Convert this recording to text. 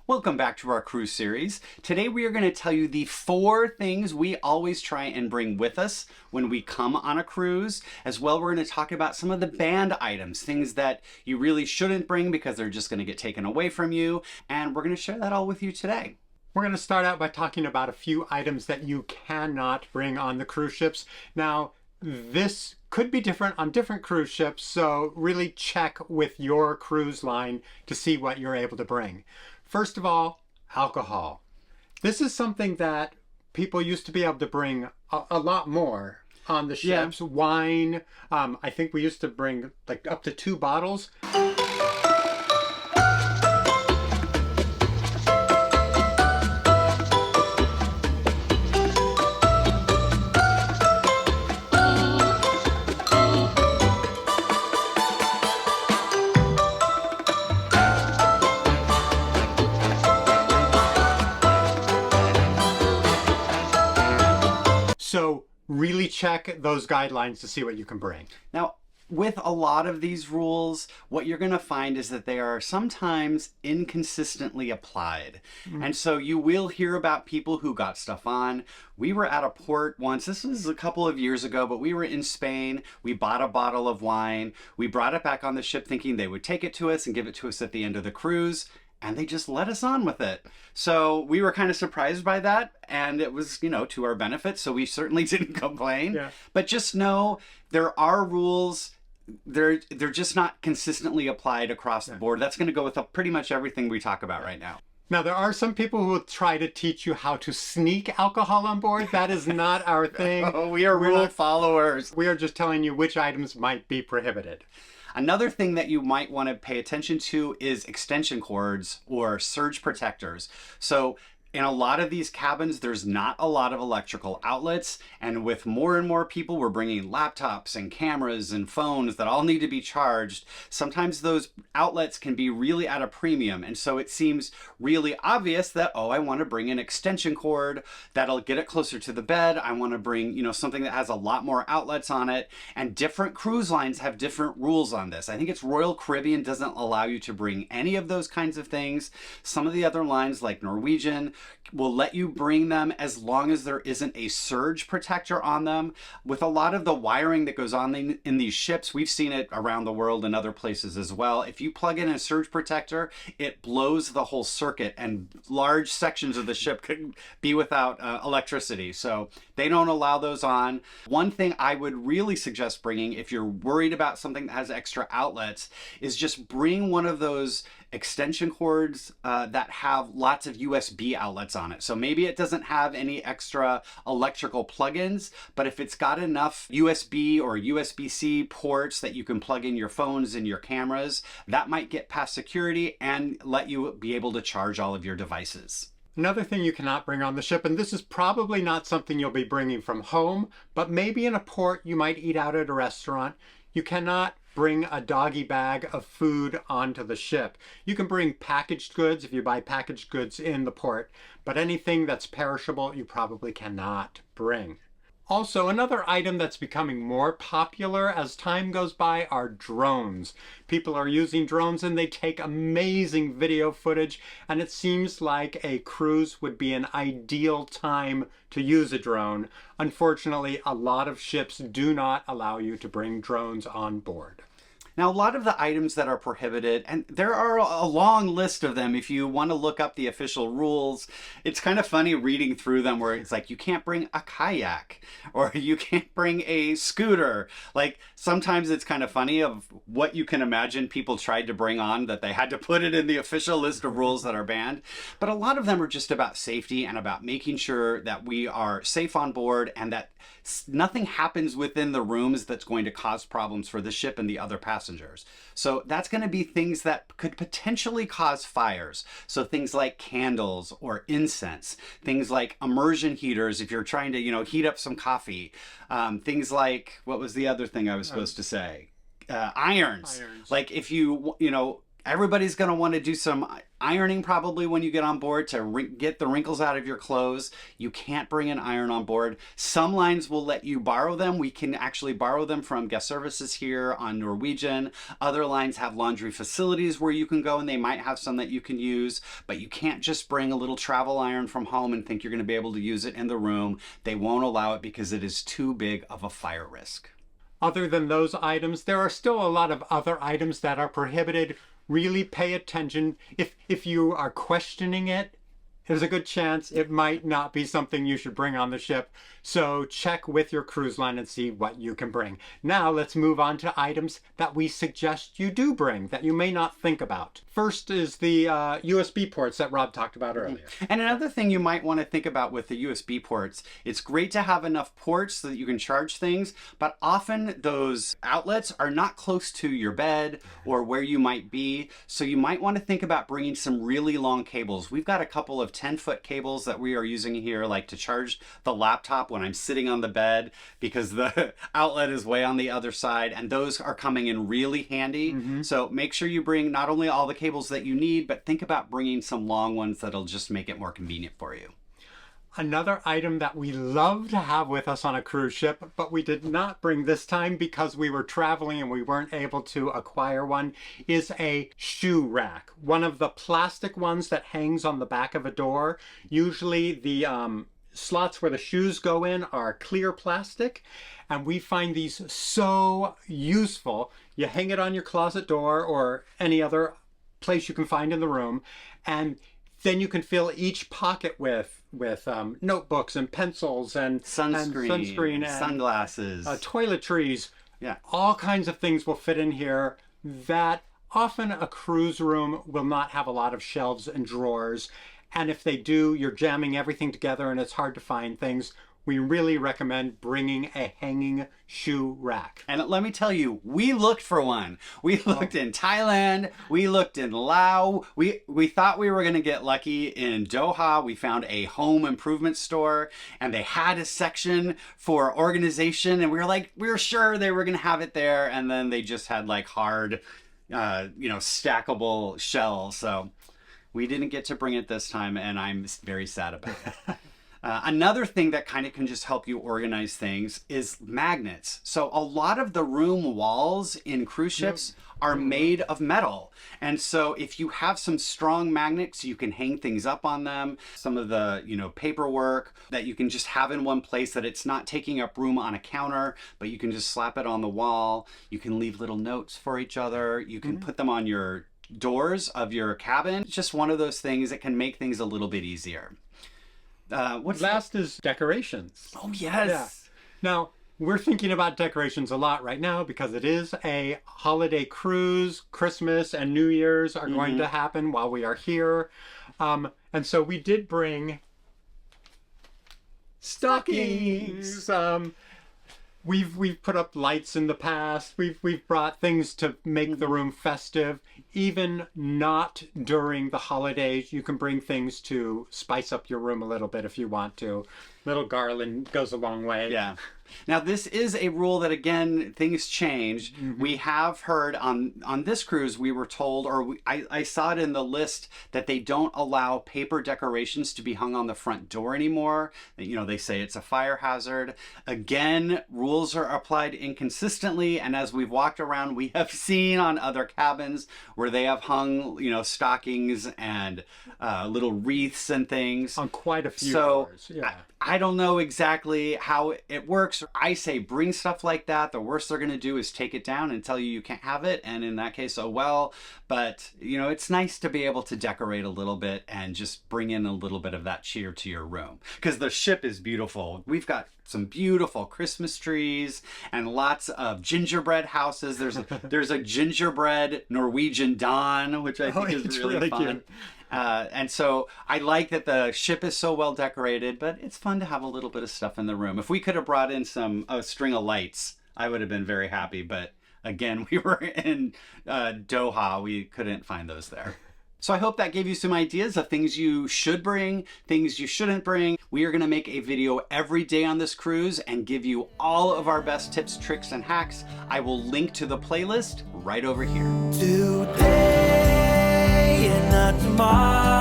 Welcome back to our cruise series. Today we are going to tell you the 4 things we always try and bring with us when we come on a cruise. As well, we're going to talk about some of the banned items, things that you really shouldn't bring because they're just going to get taken away from you. And we're going to share that all with you today. We're going to start out by talking about a few items that you cannot bring on the cruise ships. Now, this could be different on different cruise ships, so really check with your cruise line to see what you're able to bring. First of all, alcohol. This is something that people used to be able to bring a lot more on the ships. Yeah. Wine. I think we used to bring like up to 2 bottles. So really check those guidelines to see what you can bring. Now, with a lot of these rules, what you're going to find is that they are sometimes inconsistently applied. And so you will hear about people who got stuff on. We were at a port once, this was a couple of years ago, but we were in Spain. We bought a bottle of wine. We brought it back on the ship thinking they would take it to us and give it to us at the end of the cruise. And they just let us on with it. So we were kind of surprised by that. And it was, to our benefit. So we certainly didn't complain. Yeah. But just know there are rules. They're just not consistently applied across the board. That's going to go with pretty much everything we talk about right now. Now, there are some people who will try to teach you how to sneak alcohol on board. That is not our thing. Oh, we are rule followers. We are just telling you which items might be prohibited. Another thing that you might want to pay attention to is extension cords or surge protectors. So in a lot of these cabins, there's not a lot of electrical outlets. And with more and more people, we're bringing laptops and cameras and phones that all need to be charged. Sometimes those outlets can be really at a premium. And so it seems really obvious that, oh, I want to bring an extension cord that'll get it closer to the bed. I want to bring, something that has a lot more outlets on it. And different cruise lines have different rules on this. I think it's Royal Caribbean doesn't allow you to bring any of those kinds of things. Some of the other lines like Norwegian will let you bring them as long as there isn't a surge protector on them. With a lot of the wiring that goes on in these ships, we've seen it around the world and other places as well. If you plug in a surge protector, it blows the whole circuit and large sections of the ship could be without electricity. So they don't allow those on. One thing I would really suggest bringing if you're worried about something that has extra outlets is just bring one of those extension cords that have lots of USB outlets on it. So maybe it doesn't have any extra electrical plugins, but if it's got enough USB or USB-C ports that you can plug in your phones and your cameras, that might get past security and let you be able to charge all of your devices. Another thing you cannot bring on the ship, and this is probably not something you'll be bringing from home, but maybe in a port you might eat out at a restaurant. You cannot bring a doggy bag of food onto the ship. You can bring packaged goods if you buy packaged goods in the port, but anything that's perishable you probably cannot bring. Also, another item that's becoming more popular as time goes by are drones. People are using drones and they take amazing video footage, and it seems like a cruise would be an ideal time to use a drone. Unfortunately, a lot of ships do not allow you to bring drones on board. Now, a lot of the items that are prohibited, and there are a long list of them if you want to look up the official rules. It's kind of funny reading through them where it's like, you can't bring a kayak or you can't bring a scooter. Like, sometimes it's kind of funny of what you can imagine people tried to bring on that they had to put it in the official list of rules that are banned. But a lot of them are just about safety and about making sure that we are safe on board and that nothing happens within the rooms that's going to cause problems for the ship and the other passengers. So that's going to be things that could potentially cause fires. So things like candles or incense, things like immersion heaters if you're trying to, heat up some coffee. Things like, what was the other thing I was supposed to say? Irons. Like if everybody's going to want to do some ironing probably when you get on board to get the wrinkles out of your clothes. You can't bring an iron on board. Some lines will let you borrow them. We can actually borrow them from guest services here on Norwegian. Other lines have laundry facilities where you can go, and they might have some that you can use, but you can't just bring a little travel iron from home and think you're going to be able to use it in the room. They won't allow it because it is too big of a fire risk. Other than those items, there are still a lot of other items that are prohibited. Really pay attention. If you are questioning it, there's a good chance it might not be something you should bring on the ship. So check with your cruise line and see what you can bring. Now let's move on to items that we suggest you do bring that you may not think about. First is the USB ports that Rob talked about earlier. And another thing you might want to think about with the USB ports, it's great to have enough ports so that you can charge things, but often those outlets are not close to your bed or where you might be. So you might want to think about bringing some really long cables. We've got a couple of 10-foot cables that we are using here, like to charge the laptop when I'm sitting on the bed, because the outlet is way on the other side, and those are coming in really handy. So make sure you bring not only all the cables that you need, but think about bringing some long ones that'll just make it more convenient for you. Another item that we love to have with us on a cruise ship, but we did not bring this time because we were traveling and we weren't able to acquire one, is a shoe rack. One of the plastic ones that hangs on the back of a door. Usually the slots where the shoes go in are clear plastic, and we find these so useful. You hang it on your closet door or any other place you can find in the room, and then you can fill each pocket with notebooks and pencils and sunscreen and sunglasses, toiletries. Yeah, all kinds of things will fit in here that often a cruise room will not have a lot of shelves and drawers. And if they do, you're jamming everything together and it's hard to find things. We really recommend bringing a hanging shoe rack. And let me tell you, we looked for one. We looked in Thailand. We looked in Laos. We thought we were going to get lucky in Doha. We found a home improvement store, and they had a section for organization. And we were sure they were going to have it there. And then they just had like hard, stackable shelves. So we didn't get to bring it this time, and I'm very sad about it. Another thing that kind of can just help you organize things is magnets. So a lot of the room walls in cruise ships are made of metal. And so if you have some strong magnets, you can hang things up on them. Some of the, paperwork that you can just have in one place, that it's not taking up room on a counter, but you can just slap it on the wall. You can leave little notes for each other. You can put them on your doors of your cabin. It's just one of those things that can make things a little bit easier. What's last is decorations. Oh, yes. Yeah. Now, we're thinking about decorations a lot right now because it is a holiday cruise. Christmas and New Year's are going to happen while we are here. And so we did bring stockings. We've put up lights in the past. We've brought things to make the room festive. Even not during the holidays, you can bring things to spice up your room a little bit if you want to. Little garland goes a long way. Yeah. Now, this is a rule that, again, things change. We have heard on this cruise, we were told, I saw it in the list, that they don't allow paper decorations to be hung on the front door anymore. They say it's a fire hazard. Again, rules are applied inconsistently. And as we've walked around, we have seen on other cabins where they have hung, stockings and little wreaths and things. On quite a few doors. Yeah. I don't know exactly how it works. I say bring stuff like that. The worst they're going to do is take it down and tell you can't have it. And in that case, oh well. But, it's nice to be able to decorate a little bit and just bring in a little bit of that cheer to your room. Because the ship is beautiful. We've got some beautiful Christmas trees and lots of gingerbread houses. There's a gingerbread Norwegian dawn, which I think is really fun. Cute. And so I like that the ship is so well decorated, but it's fun to have a little bit of stuff in the room. If we could have brought in a string of lights, I would have been very happy. But again, we were in Doha. We couldn't find those there. So I hope that gave you some ideas of things you should bring, things you shouldn't bring. We are going to make a video every day on this cruise and give you all of our best tips, tricks, and hacks. I will link to the playlist right over here. Today in the tomorrow.